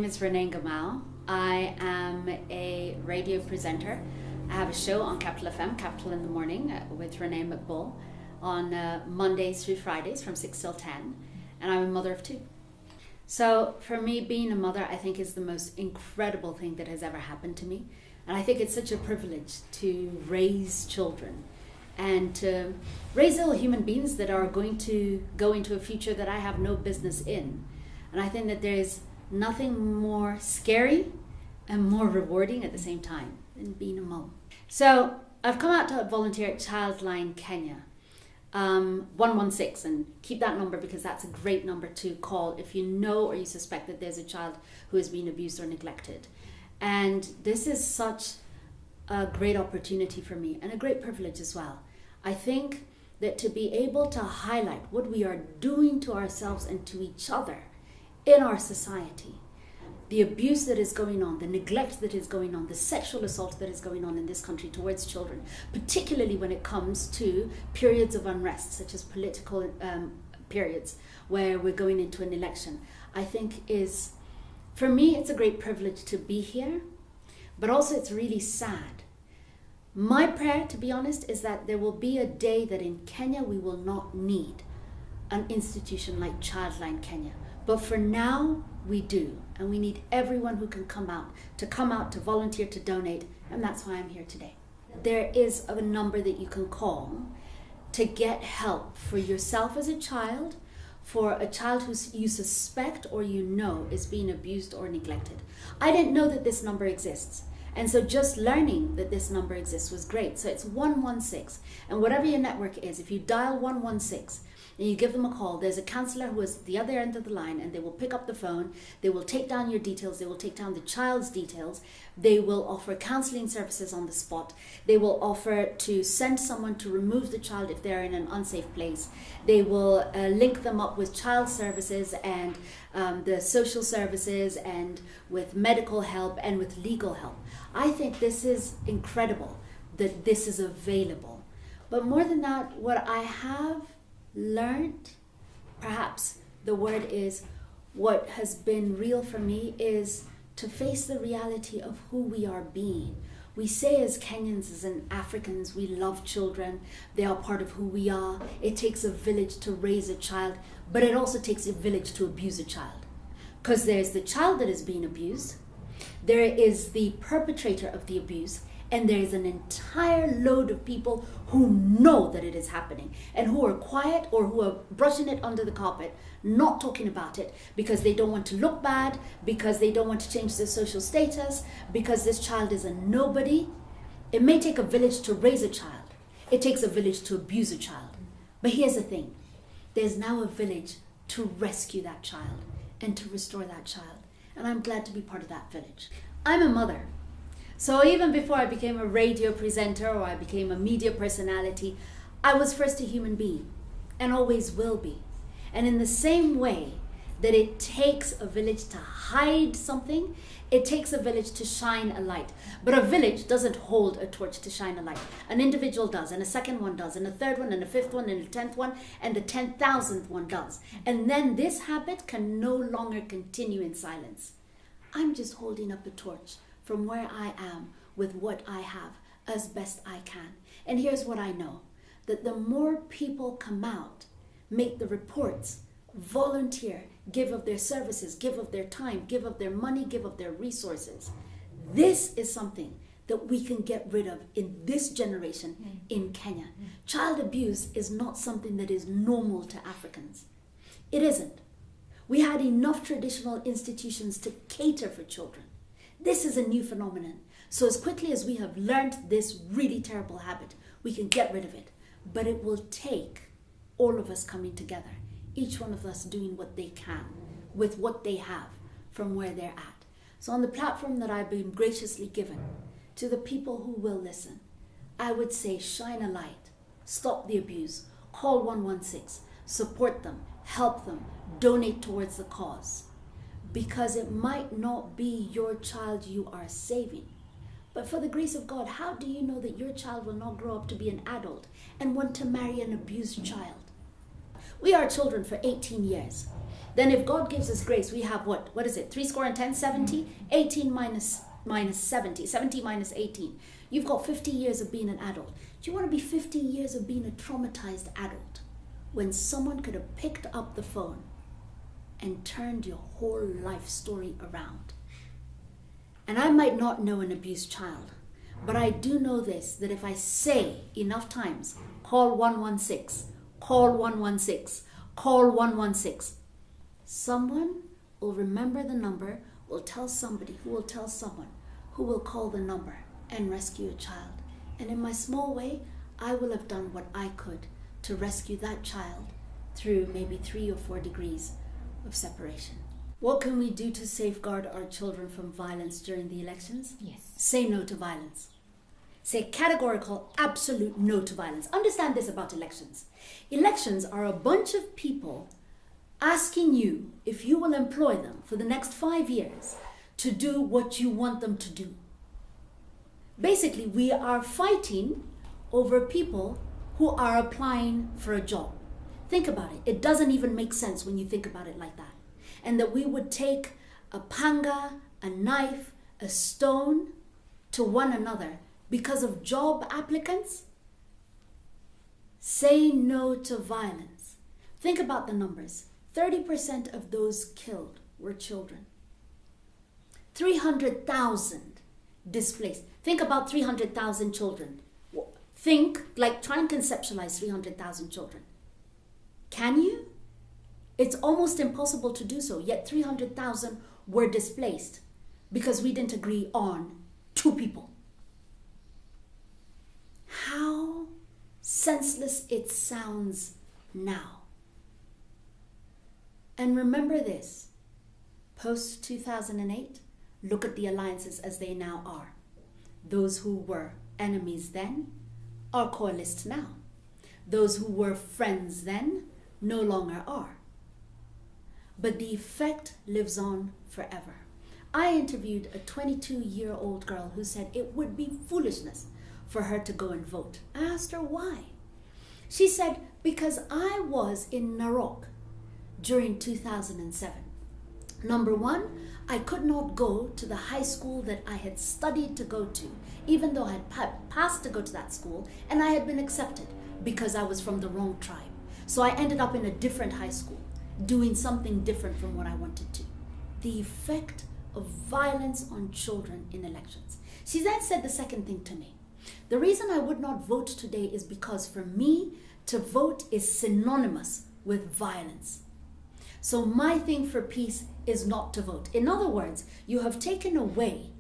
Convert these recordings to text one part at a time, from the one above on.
name is RENEE NGAMAU. I am a radio presenter. I have a show on Capital FM, Capital in the Morning, with Renee McBull on Mondays through Fridays from 6 till 10. And I'm a mother of two. So for me, being a mother, I think is the most incredible thing that has ever happened to me. And I think it's such a privilege to raise children and to raise little human beings that are going to go into a future that I have no business in. And I think that there's nothing more scary and more rewarding at the same time than being a mom. So I've come out to volunteer at ChildLine Kenya, 116, and keep that number because that's a great number to call if you know or you suspect that there's a child who is being abused or neglected. And this is such a great opportunity for me and a great privilege as well. I think that to be able to highlight what we are doing to ourselves and to each other in our society, the abuse that is going on, the neglect that is going on, the sexual assault that is going on in this country towards children, particularly when it comes to periods of unrest, such as political periods where we're going into an election, I think is, for me, it's a great privilege to be here, but also it's really sad. My prayer, to be honest, is that there will be a day that in Kenya we will not need an institution like ChildLine Kenya. But for now, we do. And we need everyone who can come out, to volunteer, to donate. And that's why I'm here today. There is a number that you can call to get help for yourself as a child, for a child who you suspect or you know is being abused or neglected. I didn't know that this number exists. And so just learning that this number exists was great. So it's 116. And whatever your network is, if you dial 116, and you give them a call, there's a counselor who is at the other end of the line, and they will pick up the phone, they will take down your details, they will take down the child's details, they will offer counseling services on the spot, they will offer to send someone to remove the child if they're in an unsafe place, they will link them up with child services and the social services and with medical help and with legal help. I think this is incredible that this is available. But more than that, what I have learned, perhaps the word is, what has been real for me is to face the reality of who we are being. We say as Kenyans, as in Africans, we love children. They are part of who we are. It takes a village to raise a child, but it also takes a village to abuse a child. Because there's the child that is being abused, there is the perpetrator of the abuse, and there is an entire load of people who know that it is happening and who are quiet or who are brushing it under the carpet, not talking about it because they don't want to look bad, because they don't want to change their social status, because this child is a nobody. It may take a village to raise a child. It takes a village to abuse a child. But here's the thing. There's now a village to rescue that child and to restore that child. And I'm glad to be part of that village. I'm a mother. So even before I became a radio presenter or I became a media personality, I was first a human being and always will be. And in the same way that it takes a village to hide something, it takes a village to shine a light. But a village doesn't hold a torch to shine a light. An individual does, and a second one does, and a third one, and a fifth one, and a 10th one, and the 10,000th one does. And then this habit can no longer continue in silence. I'm just holding up a torch from where I am with what I have as best I can. And here's what I know, that the more people come out, make the reports, volunteer, give of their services, give of their time, give of their money, give of their resources, this is something that we can get rid of in this generation in Kenya. Child abuse is not something that is normal to Africans. It isn't. We had enough traditional institutions to cater for children. This is a new phenomenon. So as quickly as we have learned this really terrible habit, we can get rid of it. But it will take all of us coming together, each one of us doing what they can with what they have from where they're at. So on the platform that I've been graciously given to the people who will listen, I would say shine a light, stop the abuse, call 116, support them, help them, donate towards the cause. Because it might not be your child you are saving. But for the grace of God, how do you know that your child will not grow up to be an adult and want to marry an abused child? We are children for 18 years. Then if God gives us grace, we have what? What is it? 3 score and 10, 70? 18 minus 70. 70 minus 18. You've got 50 years of being an adult. Do you want to be 50 years of being a traumatized adult when someone could have picked up the phone and turned your whole life story around? And I might not know an abused child, but I do know this, that if I say enough times, call 116, call 116, call 116, someone will remember the number, will tell somebody who will tell someone who will call the number and rescue a child. And in my small way, I will have done what I could to rescue that child through maybe 3 or 4 degrees of separation. What can we do to safeguard our children from violence during the elections? Yes. Say no to violence. Say categorical, absolute no to violence. Understand this about elections. Elections are a bunch of people asking you if you will employ them for the next 5 years to do what you want them to do. Basically, we are fighting over people who are applying for a job. Think about it. It doesn't even make sense when you think about it like that. And that we would take a panga, a knife, a stone to one another because of job applicants? Say no to violence. Think about the numbers. 30% of those killed were children. 300,000 displaced. Think about 300,000 children. Try and conceptualize 300,000 children. Can you? It's almost impossible to do so, yet 300,000 were displaced because we didn't agree on 2 people. How senseless it sounds now. And remember this, post-2008, look at the alliances as they now are. Those who were enemies then are coalists now. Those who were friends then no longer are. But the effect lives on forever. I interviewed a 22-year-old girl who said it would be foolishness for her to go and vote. I asked her why. She said, because I was in Narok during 2007. Number one, I could not go to the high school that I had studied to go to, even though I had passed to go to that school, and I had been accepted because I was from the wrong tribe. So I ended up in a different high school, doing something different from what I wanted to. The effect of violence on children in elections. She then said the second thing to me. The reason I would not vote today is because for me, to vote is synonymous with violence. So my thing for peace is not to vote. In other words, you have taken away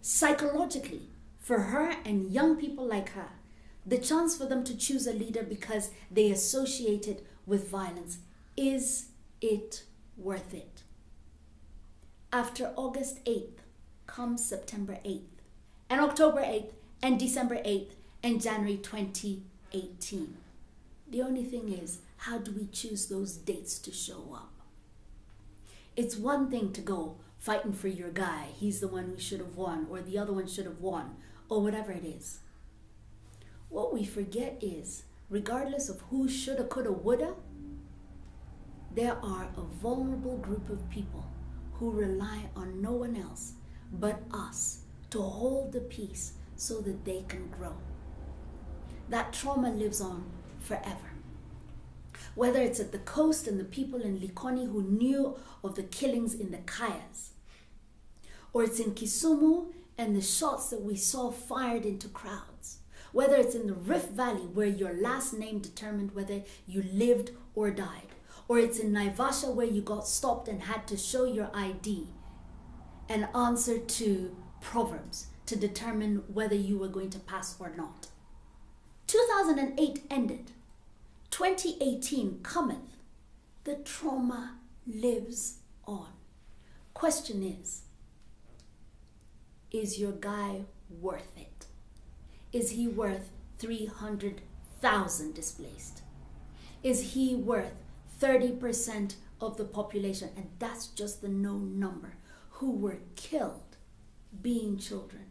psychologically for her and young people like her the chance for them to choose a leader because they associate it with violence. Is it worth it? After August 8th comes September 8th and October 8th and December 8th and January 2018. The only thing is, how do we choose those dates to show up? It's one thing to go fighting for your guy, he's the one who should have won, or the other one should have won, or whatever it is. What we forget is, regardless of who shoulda, coulda, woulda, there are a vulnerable group of people who rely on no one else but us to hold the peace so that they can grow. That trauma lives on forever. Whether it's at the coast and the people in Likoni who knew of the killings in the Kayas, or it's in Kisumu and the shots that we saw fired into crowds, whether it's in the Rift Valley where your last name determined whether you lived or died, or it's in Naivasha where you got stopped and had to show your ID and answer to proverbs to determine whether you were going to pass or not. 2008 ended. 2018 cometh. The trauma lives on. Question is your guy worth it? Is he worth 300,000 displaced? Is he worth 30% of the population, and that's just the known number, who were killed being children?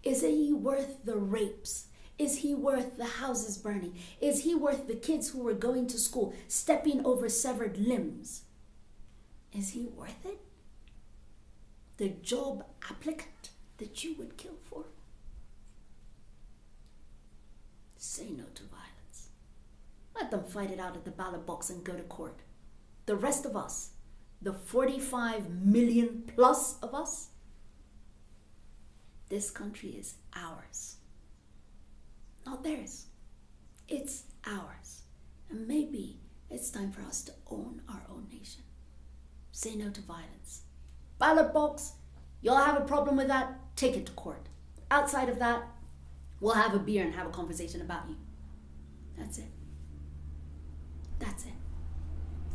Is he worth the rapes? Is he worth the houses burning? Is he worth the kids who were going to school, stepping over severed limbs? Is he worth it? The job applicant that you would kill for? Say no to violence. Let them fight it out at the ballot box and go to court. The rest of us, the 45 million plus of us, this country is ours. Not theirs. It's ours. And maybe it's time for us to own our own nation. Say no to violence. Ballot box, you'll have a problem with that, take it to court. Outside of that, we'll have a beer and have a conversation about you. That's it. That's it.